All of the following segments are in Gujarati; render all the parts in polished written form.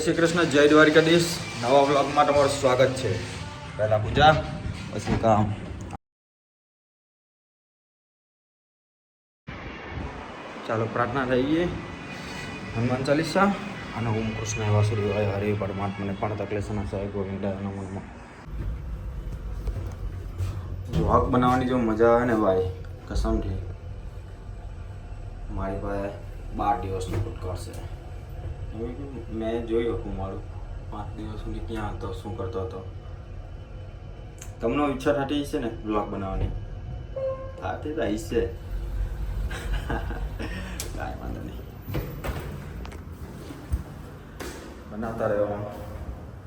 શ્રી કૃષ્ણ, જય દ્વારિકાધીશ. નવા વ્લોગમાં તમારું સ્વાગત છે. પહેલા પૂજા પછી કામ. ચાલો પ્રાર્થના થઈ ગઈ. હનુમાન ચાલીસા અને ઓમ કૃષ્ણ વાસુદેવાય હરે પરમાત્માને પણ તકલેશના સાહેબ ગોવિંદાય નમઃ. વ્લોગ બનાવવાની જો મજા આવે ને ભાઈ, કસમથી મારી પાસે 12 દિવસનો ભૂતકાળ છે. મેં જોઈ શકું મારું 5 દિવસ સુધી ક્યાં હતો, શું કરતો હતો. તમને ઈચ્છા થતી છે ને બ્લોગ બનાવવાની? થતી તો હશે. કાંઈ વાંધો નહીં, બનાવતા રહેવાનું,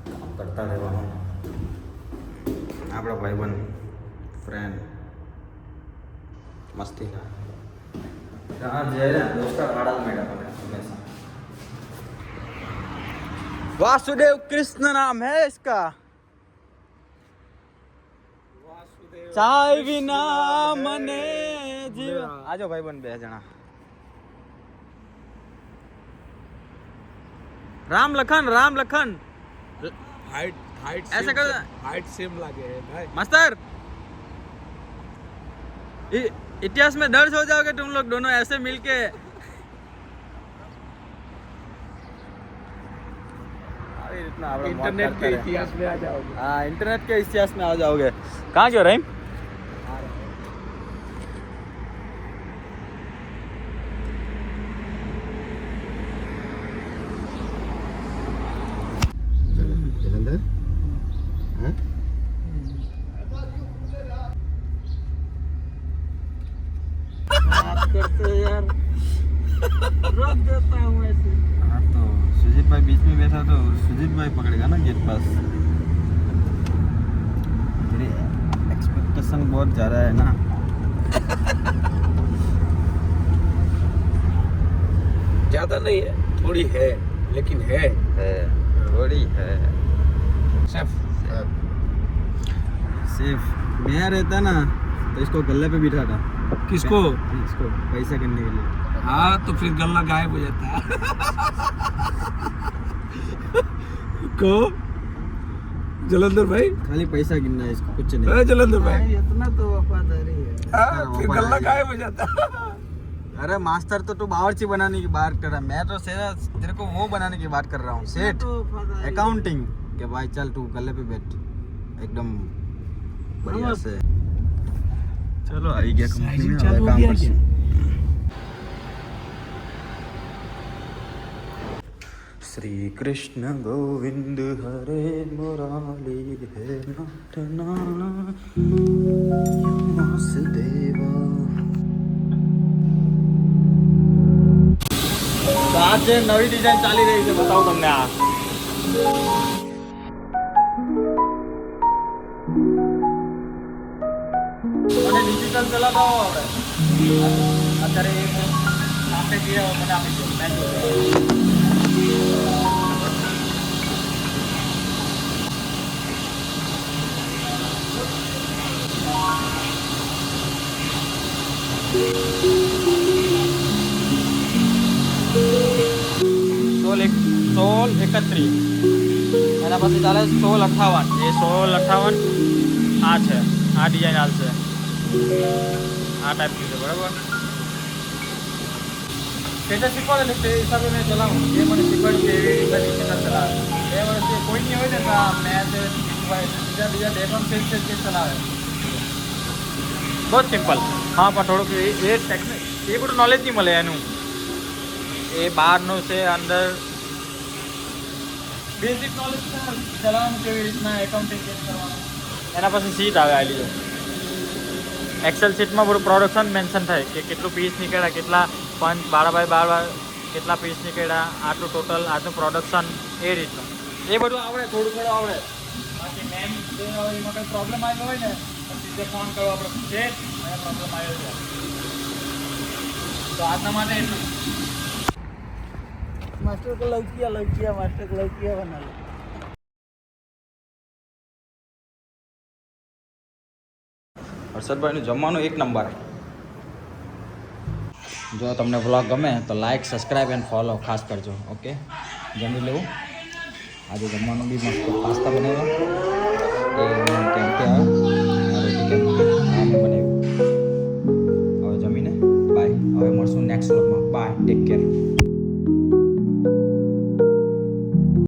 કામ કરતા રહેવાનું. આપણા ભાઈબંધ ફ્રેન્ડ મસ્તી हाँ जय दोस्ता काड़ा मैडम हमेशा। वासुदेव कृष्ण नाम है इसका। चाय विना मने जीव। आजो भाई बन 2 जना। राम लखन हाइट ऐसा कर, हाइट सेम लगे है भाई। मास्टर इतिहास में दर्ज हो जाओगे तुम लोग दोनों ऐसे मिलके। इंटरनेट के इतिहास में आ जाओगे। हाँ, इंटरनेट के इतिहास में आ जाओगे। कहाँ क्यों रहीम? जलंधर करते यार, रोक देता हूँ ऐसे। हाँ तो सुजीत भाई बीच में बैठा तो सुजीत भाई पकड़ेगा ना गेट पास। तेरी एक्सपेक्टेशन बहुत ज़्यादा है ना। ज्यादा नहीं है, थोड़ी है, लेकिन है थोड़ी है। सिर्फ मैं रहता ना तो इसको गले पे बिठाता। किसको? इसको पैसा करने के लिए। हाँ तो फिर गला गायब हो जाता है। को जलंधर भाई खाली पैसा गिनना है इसको, कुछ नहीं। जलंधर भाई इतना तो वफादारी है। हाँ, फिर गला गायब हो जाता है। अरे मास्टर तो तू बावर्ची बनाने की बात कर रहा है, मैं तो तेरे को वो बनाने की बात कर रहा हूँ, सेठ अकाउंटिंग के। भाई चल तू गले पे बैठ एकदम बढ़िया से। चलो आई गया कंपनी में, काम कर। श्री कृष्ण गोविंद हरे मुरारी हे नटनाना वासुदेवा। तो आज नवी डिजाइन चाली रही है, बताओ तुमने। आ डिजिटल चलाता हो અત્યારે આપણે જે મને આપી દો મેન્યુઅલ। સોળ 31 એના પછી ચાલે 1658। એ 1658 આ છે, આ ડિઝાઇન હાલશે, આ ટાઈપની છે, બરાબર। સ્ટેટસ શીખવાડે ને તે હિસાબે મેં ચલાવું, એ મને શીખવાડ્યું કે એવી રીતે સ્ટેટસ ચલાવે। 2 વર્ષથી કોઈ નહીં હોય ને તો મેં બીજા 2 પણ સ્ટેટસ ચલાવે। બહુ સિમ્પલ। હા પણ થોડુંક એ ટેકનિક એ બધું નોલેજ નહીં મળે એનું, એ બહારનું છે, અંદર બેઝિક નોલેજ ચલાવવાનું કેવી રીતના, એકાઉન્ટિંગ કેમ કરવાનું। એના પછી સીટ આવે આલી જો એક્સેલ સીટમાં બધું પ્રોડક્શન મેન્શન થાય કે કેટલું પીસ નીકળ્યા, કેટલા પંચ 12x12 કેટલા પીસ નીકળ્યા, આટલું ટોટલ, આટલું પ્રોડક્શન, એ રીતનું એ બધું આવડે, થોડું આવડે। બાકી મેન એમાં કંઈ પ્રોબ્લેમ આવ્યો હોય ને તો સીધે ફોન કરો આપણે, છે અને પ્રોબ્લેમ આવ્યો છે તો આજના માટે એટલું। मास्टर को लौकिया मास्टर को लौकिया बना लो। હર્ષદભાઈનું જમવાનું 1 નંબર। જો તમને વ્લોગ ગમે તો લાઈક, સબસ્ક્રાઈબ એન્ડ ફોલો ખાસ કરજો। ઓકે, જમી લેવું। આજે જમવાનું બી મસ્ત પાસ્તા બનાવ્યા એ કેમ્પથી આવ્યો રોટી કેમ્પ અમે બનાવ્યું. હવે જમીને બાય. હવે મળશું નેક્સ્ટ વ્લોગમાં. Bye, take care.